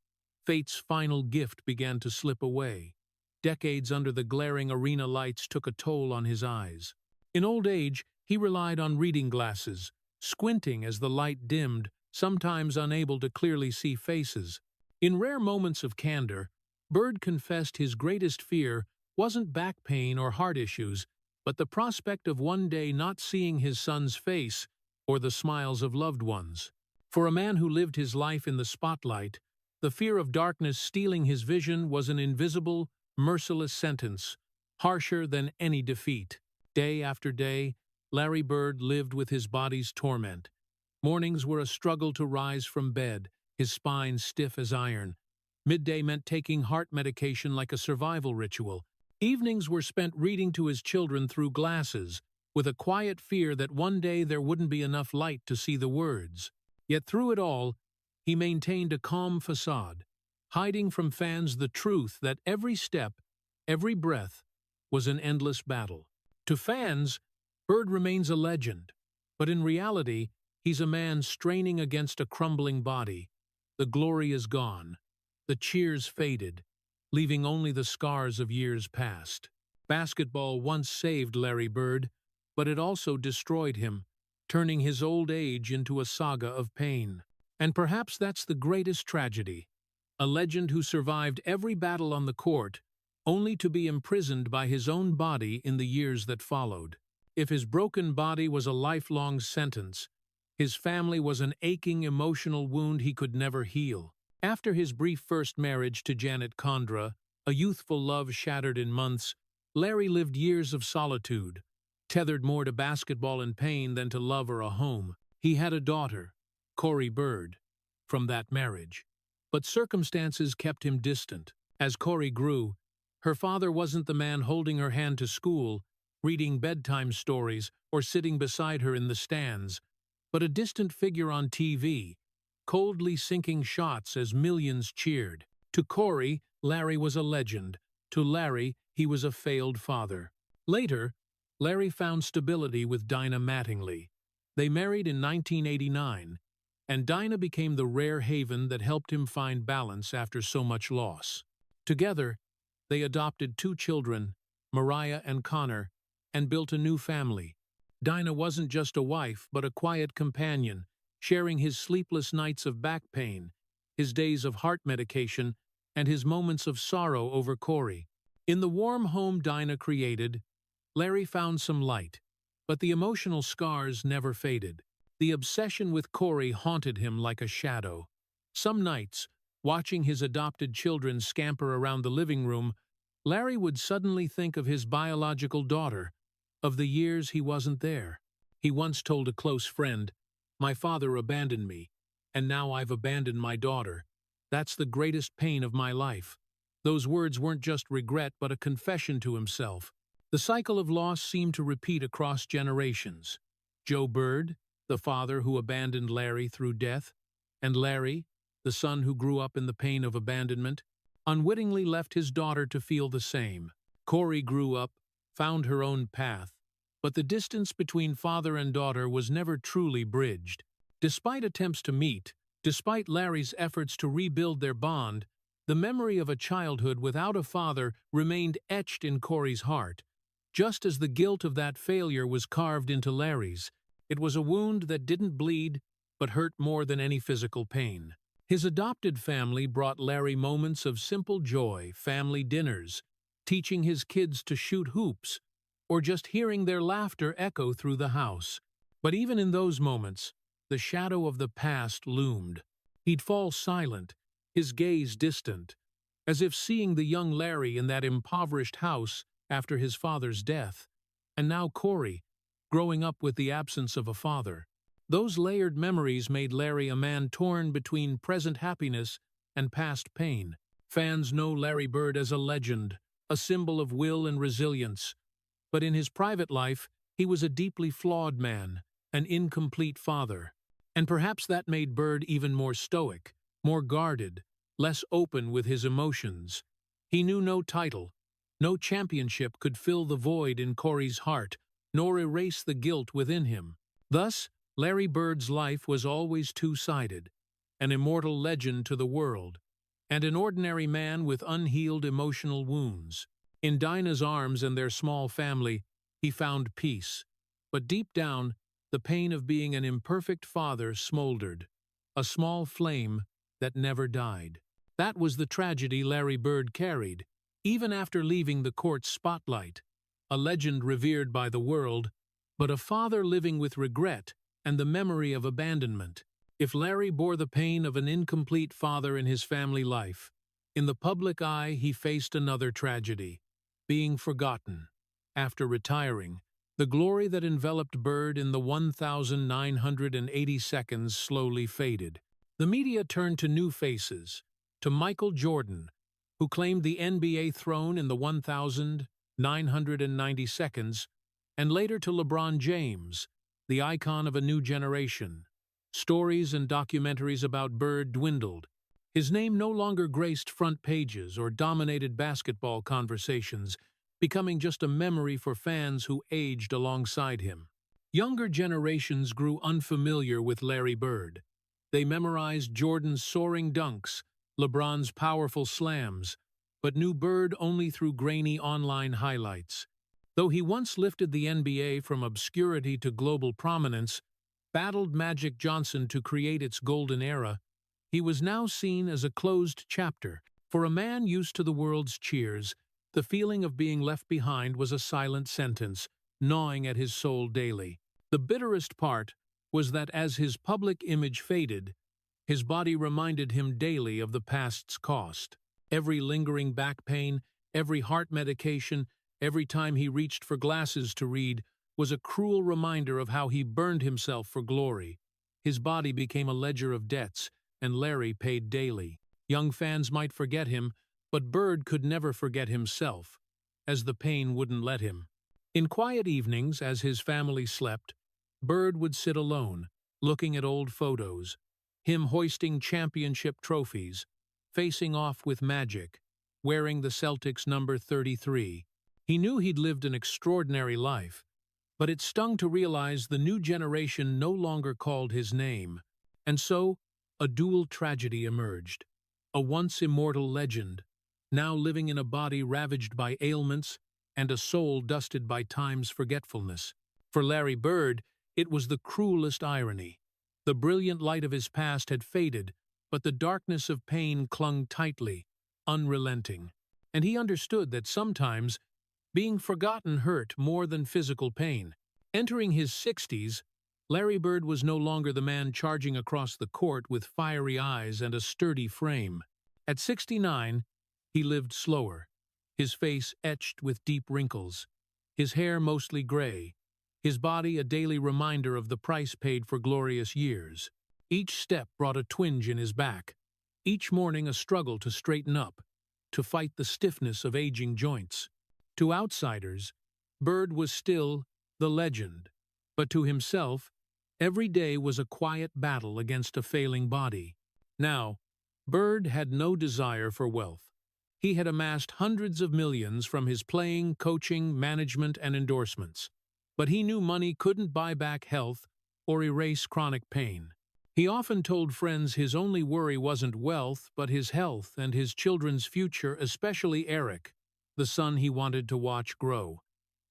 Fate's final gift began to slip away. Decades under the glaring arena lights took a toll on his eyes. In old age, he relied on reading glasses, squinting as the light dimmed, sometimes unable to clearly see faces. In rare moments of candor, Bird confessed his greatest fear wasn't back pain or heart issues, but the prospect of one day not seeing his son's face or the smiles of loved ones. For a man who lived his life in the spotlight, the fear of darkness stealing his vision was an invisible, merciless sentence, harsher than any defeat. Day after day, Larry Bird lived with his body's torment. Mornings were a struggle to rise from bed, his spine stiff as iron. Midday meant taking heart medication like a survival ritual. Evenings were spent reading to his children through glasses, with a quiet fear that one day there wouldn't be enough light to see the words. Yet through it all, he maintained a calm facade, hiding from fans the truth that every step, every breath, was an endless battle. To fans, Bird remains a legend, but in reality, he's a man straining against a crumbling body. The glory is gone. The cheers faded, leaving only the scars of years past. Basketball once saved Larry Bird, but it also destroyed him, turning his old age into a saga of pain. And perhaps that's the greatest tragedy. A legend who survived every battle on the court, only to be imprisoned by his own body in the years that followed. If his broken body was a lifelong sentence, his family was an aching emotional wound he could never heal. After his brief first marriage to Janet Condra, a youthful love shattered in months, Larry lived years of solitude, tethered more to basketball and pain than to love or a home. He had a daughter, Corey Bird, from that marriage. But circumstances kept him distant. As Corey grew, her father wasn't the man holding her hand to school, reading bedtime stories, or sitting beside her in the stands, but a distant figure on TV, coldly sinking shots as millions cheered. To Corey, Larry was a legend. To Larry, he was a failed father. Later, Larry found stability with Dinah Mattingly. They married in 1989, and Dinah became the rare haven that helped him find balance after so much loss. Together, they adopted 2 children, Mariah and Connor, and built a new family. Dinah wasn't just a wife, but a quiet companion, sharing his sleepless nights of back pain, his days of heart medication, and his moments of sorrow over Corey. In the warm home Dinah created, Larry found some light, but the emotional scars never faded. The obsession with Corey haunted him like a shadow. Some nights, watching his adopted children scamper around the living room, Larry would suddenly think of his biological daughter, of the years he wasn't there. He once told a close friend, "My father abandoned me, and now I've abandoned my daughter. That's the greatest pain of my life." Those words weren't just regret but a confession to himself. The cycle of loss seemed to repeat across generations. Joe Bird, the father who abandoned Larry through death, and Larry, the son who grew up in the pain of abandonment, unwittingly left his daughter to feel the same. Corey grew up, found her own path, but the distance between father and daughter was never truly bridged. Despite attempts to meet, despite Larry's efforts to rebuild their bond, the memory of a childhood without a father remained etched in Corey's heart. just as the guilt of that failure was carved into Larry's. It was a wound that didn't bleed, but hurt more than any physical pain. His adopted family brought Larry moments of simple joy, family dinners, teaching his kids to shoot hoops, or just hearing their laughter echo through the house. But even in those moments, the shadow of the past loomed. He'd fall silent, his gaze distant, as if seeing the young Larry in that impoverished house after his father's death. And now Corey, growing up with the absence of a father. Those layered memories made Larry a man torn between present happiness and past pain. Fans know Larry Bird as a legend, a symbol of will and resilience. But in his private life, he was a deeply flawed man, an incomplete father. And perhaps that made Bird even more stoic, more guarded, less open with his emotions. He knew no title, no championship could fill the void in Corey's heart, nor erase the guilt within him. Thus, Larry Bird's life was always two-sided, an immortal legend to the world, and an ordinary man with unhealed emotional wounds. In Dinah's arms and their small family, he found peace. But deep down, the pain of being an imperfect father smoldered, a small flame that never died. That was the tragedy Larry Bird carried, even after leaving the court's spotlight. A legend revered by the world, but a father living with regret and the memory of abandonment. If Larry bore the pain of an incomplete father in his family life, in the public eye he faced another tragedy, being forgotten. After retiring, the glory that enveloped Bird in the 1,980 seconds slowly faded. The media turned to new faces, to Michael Jordan, who claimed the NBA throne in the 1,990 seconds, and later to LeBron James, the icon of a new generation. Stories and documentaries about Bird dwindled. His name no longer graced front pages or dominated basketball conversations, becoming just a memory for fans who aged alongside him. Younger generations grew unfamiliar with Larry Bird. They memorized Jordan's soaring dunks, LeBron's powerful slams, but knew Bird only through grainy online highlights. Though he once lifted the NBA from obscurity to global prominence, battled Magic Johnson to create its golden era, he was now seen as a closed chapter. For a man used to the world's cheers, the feeling of being left behind was a silent sentence, gnawing at his soul daily. The bitterest part was that as his public image faded, his body reminded him daily of the past's cost. Every lingering back pain, every heart medication, every time he reached for glasses to read, was a cruel reminder of how he burned himself for glory. His body became a ledger of debts, and Larry paid daily. Young fans might forget him, but Bird could never forget himself, as the pain wouldn't let him. In quiet evenings, as his family slept, Bird would sit alone, looking at old photos, him hoisting championship trophies, facing off with Magic, wearing the Celtics number 33. He knew he'd lived an extraordinary life, but it stung to realize the new generation no longer called his name. And so, a dual tragedy emerged. A once immortal legend, now living in a body ravaged by ailments and a soul dusted by time's forgetfulness. For Larry Bird, it was the cruelest irony. The brilliant light of his past had faded, but the darkness of pain clung tightly, unrelenting. And he understood that sometimes being forgotten hurt more than physical pain. Entering his 60s, Larry Bird was no longer the man charging across the court with fiery eyes and a sturdy frame. At 69, he lived slower, his face etched with deep wrinkles, his hair mostly gray, his body a daily reminder of the price paid for glorious years. Each step brought a twinge in his back, each morning a struggle to straighten up, to fight the stiffness of aging joints. To outsiders, Bird was still the legend, but to himself, every day was a quiet battle against a failing body. Now, Bird had no desire for wealth. He had amassed hundreds of millions from his playing, coaching, management, and endorsements. But he knew money couldn't buy back health or erase chronic pain. He often told friends his only worry wasn't wealth, but his health and his children's future, especially Eric, the son he wanted to watch grow.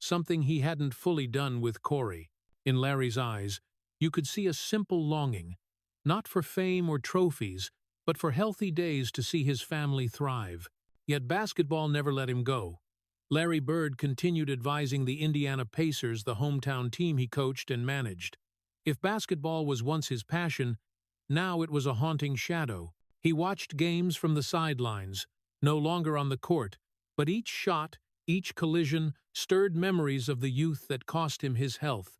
something he hadn't fully done with Corey. In Larry's eyes, you could see a simple longing, not for fame or trophies, but for healthy days to see his family thrive. Yet basketball never let him go. Larry Bird continued advising the Indiana Pacers, the hometown team he coached and managed. If basketball was once his passion, now it was a haunting shadow. He watched games from the sidelines, no longer on the court, but each shot, each collision, stirred memories of the youth that cost him his health.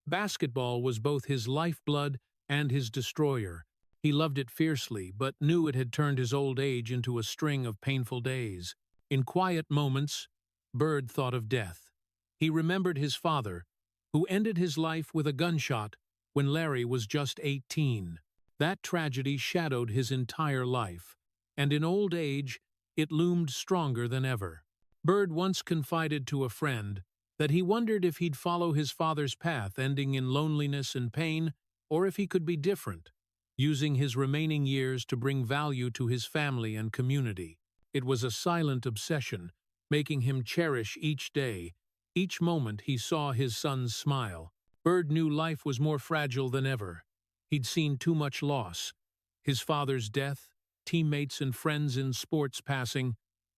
Basketball was both his lifeblood and his destroyer. He loved it fiercely, but knew it had turned his old age into a string of painful days. In quiet moments, Bird thought of death. He remembered his father, who ended his life with a gunshot when Larry was just 18. That tragedy shadowed his entire life, and in old age, it loomed stronger than ever. Bird once confided to a friend that he wondered if he'd follow his father's path, ending in loneliness and pain, or if he could be different, using his remaining years to bring value to his family and community. It was a silent obsession, making him cherish each day, each moment he saw his son's smile. Bird knew life was more fragile than ever. He'd seen too much loss. His father's death, teammates and friends in sports passing,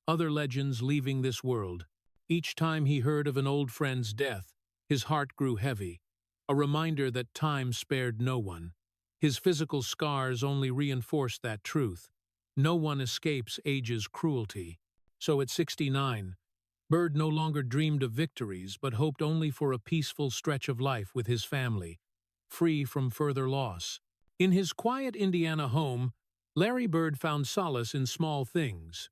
other legends leaving this world. Each time he heard of an old friend's death, his heart grew heavy, a reminder that time spared no one. His physical scars only reinforced that truth. No one escapes age's cruelty. So at 69, Bird no longer dreamed of victories, but hoped only for a peaceful stretch of life with his family, free from further loss. In his quiet Indiana home, Larry Bird found solace in small things.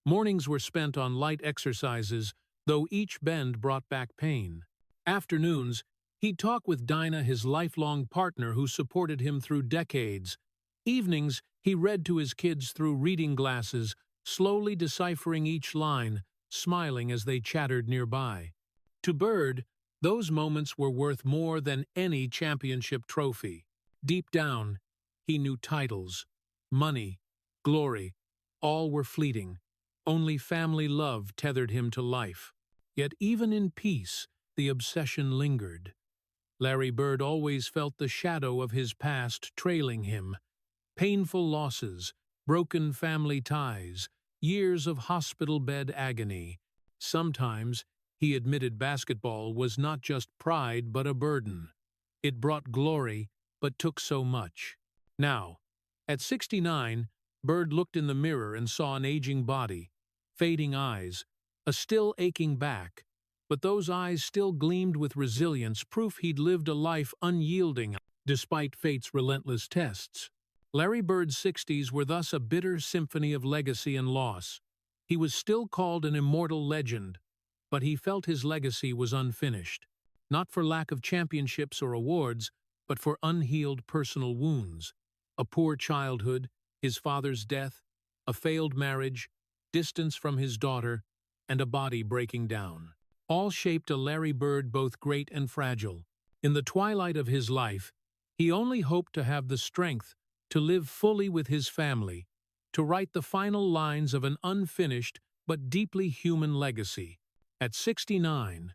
Mornings were spent on light exercises, though each bend brought back pain. Afternoons, he'd talk with Dinah, his lifelong partner who supported him through decades. Evenings, he read to his kids through reading glasses, slowly deciphering each line, smiling as they chattered nearby. To Bird, those moments were worth more than any championship trophy. Deep down, he knew titles, money, glory, all were fleeting. Only family love tethered him to life. Yet even in peace, the obsession lingered. Larry Bird always felt the shadow of his past trailing him. Painful losses, broken family ties, years of hospital bed agony. Sometimes, he admitted basketball was not just pride but a burden. It brought glory, but took so much. Now, at 69, Bird looked in the mirror and saw an aging body, fading eyes, a still aching back, but those eyes still gleamed with resilience, proof he'd lived a life unyielding despite fate's relentless tests. Larry Bird's 60s were thus a bitter symphony of legacy and loss. He was still called an immortal legend, but he felt his legacy was unfinished, not for lack of championships or awards, but for unhealed personal wounds. A poor childhood, his father's death, a failed marriage, distance from his daughter, and a body breaking down. All shaped a Larry Bird both great and fragile. In the twilight of his life, he only hoped to have the strength to live fully with his family, to write the final lines of an unfinished but deeply human legacy. At 69,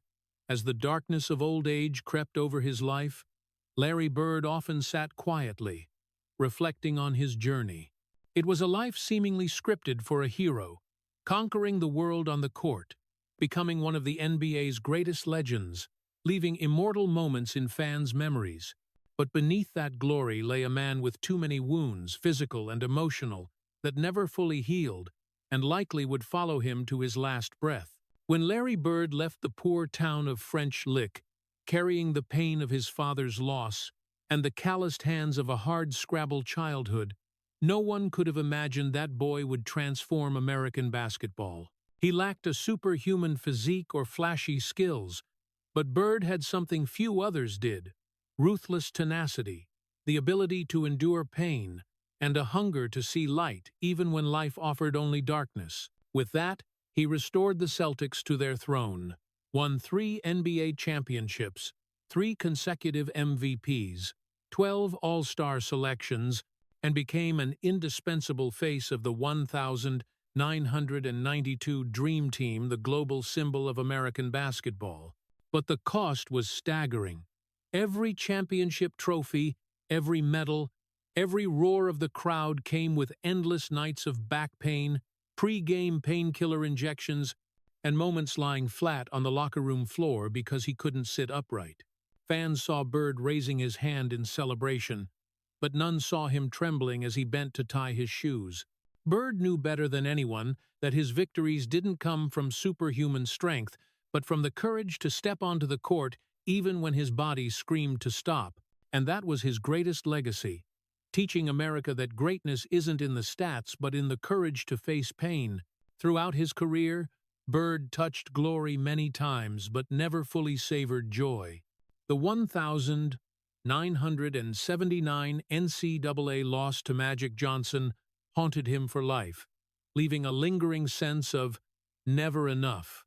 as the darkness of old age crept over his life, Larry Bird often sat quietly, reflecting on his journey. It was a life seemingly scripted for a hero, conquering the world on the court, becoming one of the NBA's greatest legends, leaving immortal moments in fans' memories. But beneath that glory lay a man with too many wounds, physical and emotional, that never fully healed, and likely would follow him to his last breath. When Larry Bird left the poor town of French Lick, carrying the pain of his father's loss and the calloused hands of a hard-scrabble childhood, no one could have imagined that boy would transform American basketball. He lacked a superhuman physique or flashy skills, but Bird had something few others did: ruthless tenacity, the ability to endure pain, and a hunger to see light even when life offered only darkness. With that, he restored the Celtics to their throne, won 3 NBA championships, 3 consecutive MVPs, 12 All-Star selections, and became an indispensable face of the 1,992 Dream Team, the global symbol of American basketball. But the cost was staggering. Every championship trophy, every medal, every roar of the crowd came with endless nights of back pain, pre-game painkiller injections, and moments lying flat on the locker room floor because he couldn't sit upright. Fans saw Bird raising his hand in celebration, but none saw him trembling as he bent to tie his shoes. Bird knew better than anyone that his victories didn't come from superhuman strength, but from the courage to step onto the court even when his body screamed to stop. And that was his greatest legacy, teaching America that greatness isn't in the stats but in the courage to face pain. Throughout his career, Bird touched glory many times but never fully savored joy. The 1,979 NCAA loss to Magic Johnson haunted him for life, leaving a lingering sense of never enough.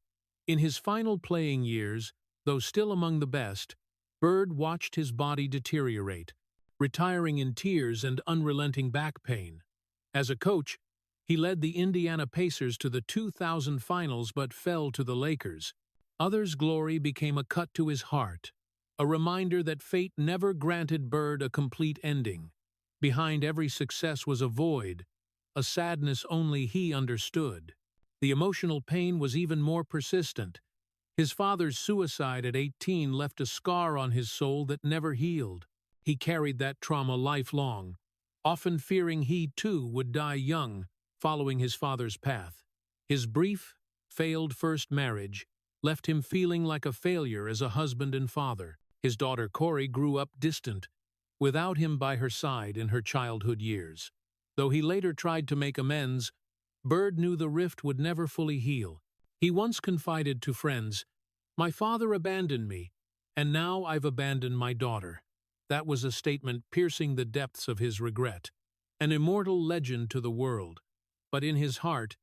In his final playing years, though still among the best, Bird watched his body deteriorate, retiring in tears and unrelenting back pain. As a coach, he led the Indiana Pacers to the 2000 finals but fell to the Lakers. Others' glory became a cut to his heart, a reminder that fate never granted Bird a complete ending. Behind every success was a void, a sadness only he understood. The emotional pain was even more persistent. His father's suicide at 18 left a scar on his soul that never healed. He carried that trauma lifelong, often fearing he too would die young, following his father's path. His brief, failed first marriage left him feeling like a failure as a husband and father. His daughter Corey grew up distant, without him by her side in her childhood years. Though he later tried to make amends, Bird knew the rift would never fully heal. He once confided to friends, "My father abandoned me, and now I've abandoned my daughter." That was a statement piercing the depths of his regret. An immortal legend to the world, but in his heart,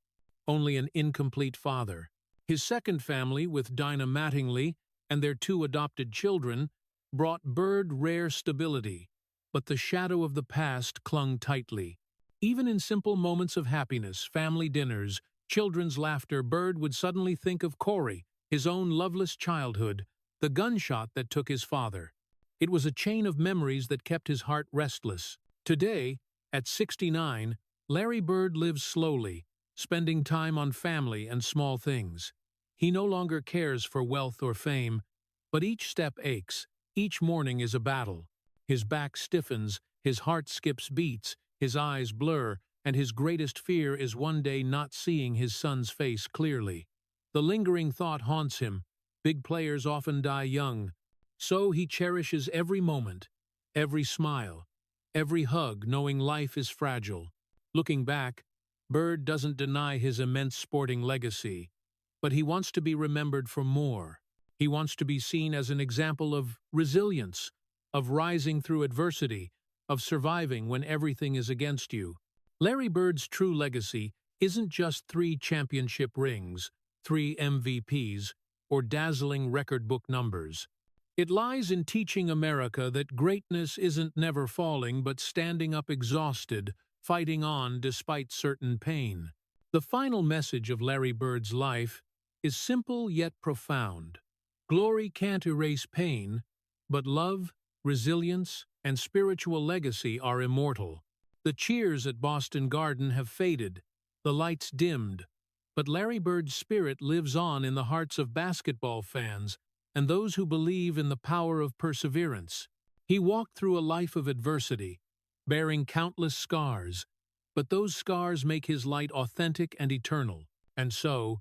only an incomplete father. His second family, with Dinah Mattingly and their 2 adopted children, brought Bird rare stability, but the shadow of the past clung tightly. Even in simple moments of happiness, family dinners, children's laughter, Bird would suddenly think of Corey, his own loveless childhood, the gunshot that took his father. It was a chain of memories that kept his heart restless. Today, at 69, Larry Bird lives slowly, spending time on family and small things. He no longer cares for wealth or fame, but each step aches, each morning is a battle. His back stiffens, his heart skips beats, his eyes blur, and his greatest fear is one day not seeing his son's face clearly. The lingering thought haunts him. Big players often die young. So he cherishes every moment, every smile, every hug, knowing life is fragile. Looking back, Bird doesn't deny his immense sporting legacy, but he wants to be remembered for more. He wants to be seen as an example of resilience, of rising through adversity, of surviving when everything is against you. Larry Bird's true legacy isn't just 3 championship rings, 3 MVPs, or dazzling record book numbers. It lies in teaching America that greatness isn't never falling but standing up exhausted, fighting on despite certain pain. The final message of Larry Bird's life is simple yet profound. Glory can't erase pain, but love, resilience, and spiritual legacy are immortal. The cheers at Boston Garden have faded, the lights dimmed, but Larry Bird's spirit lives on in the hearts of basketball fans and those who believe in the power of perseverance. He walked through a life of adversity, bearing countless scars, but those scars make his light authentic and eternal. And so,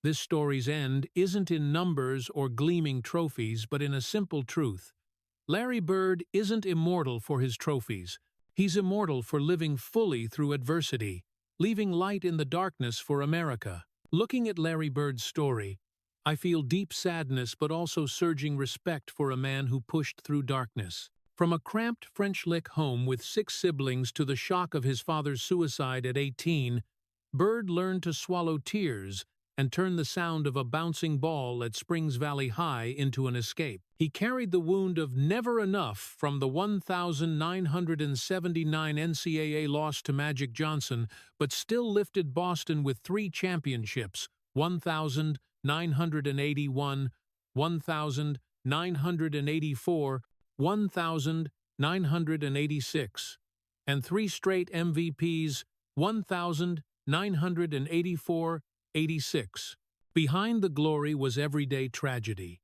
this story's end isn't in numbers or gleaming trophies, but in a simple truth. Larry Bird isn't immortal for his trophies. He's immortal for living fully through adversity, leaving light in the darkness for America. Looking at Larry Bird's story, I feel deep sadness but also surging respect for a man who pushed through darkness. From a cramped French Lick home with 6 siblings to the shock of his father's suicide at 18, Bird learned to swallow tears and turn the sound of a bouncing ball at Springs Valley High into an escape. He carried the wound of never enough from the 1,979 NCAA loss to Magic Johnson, but still lifted Boston with 3 championships, 1,981, 1,984, 1,986, and 3 straight MVPs, 1,984, 86. Behind the glory was everyday tragedy.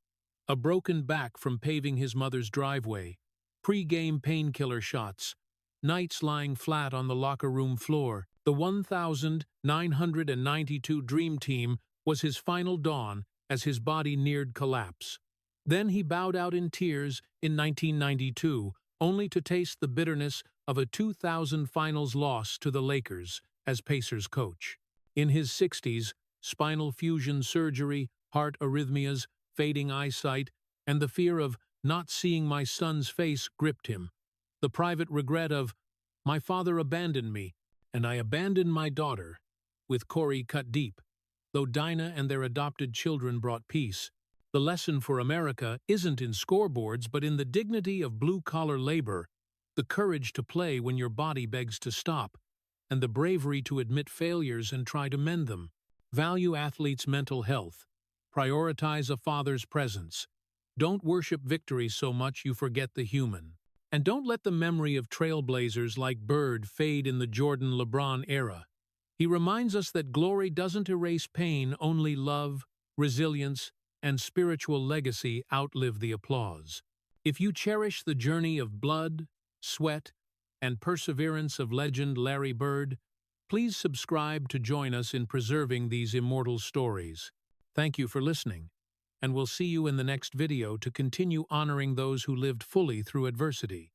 A broken back from paving his mother's driveway, pre-game painkiller shots, nights lying flat on the locker room floor. The 1,992 Dream Team was his final dawn as his body neared collapse. Then he bowed out in tears in 1992, only to taste the bitterness of a 2000 Finals loss to the Lakers as Pacers coach. In his 60s, spinal fusion surgery, heart arrhythmias, fading eyesight, and the fear of not seeing my son's face gripped him. The private regret of, "My father abandoned me, and I abandoned my daughter," with Corey cut deep. Though Dinah and their adopted children brought peace, the lesson for America isn't in scoreboards but in the dignity of blue-collar labor, the courage to play when your body begs to stop, and the bravery to admit failures and try to mend them. Value athletes' mental health. Prioritize a father's presence. Don't worship victory so much you forget the human. And don't let the memory of trailblazers like Bird fade in the Jordan-LeBron era. He reminds us that glory doesn't erase pain, only love, resilience, and spiritual legacy outlive the applause. If you cherish the journey of blood, sweat, and perseverance of legend Larry Bird, please subscribe to join us in preserving these immortal stories. Thank you for listening, and we'll see you in the next video to continue honoring those who lived fully through adversity.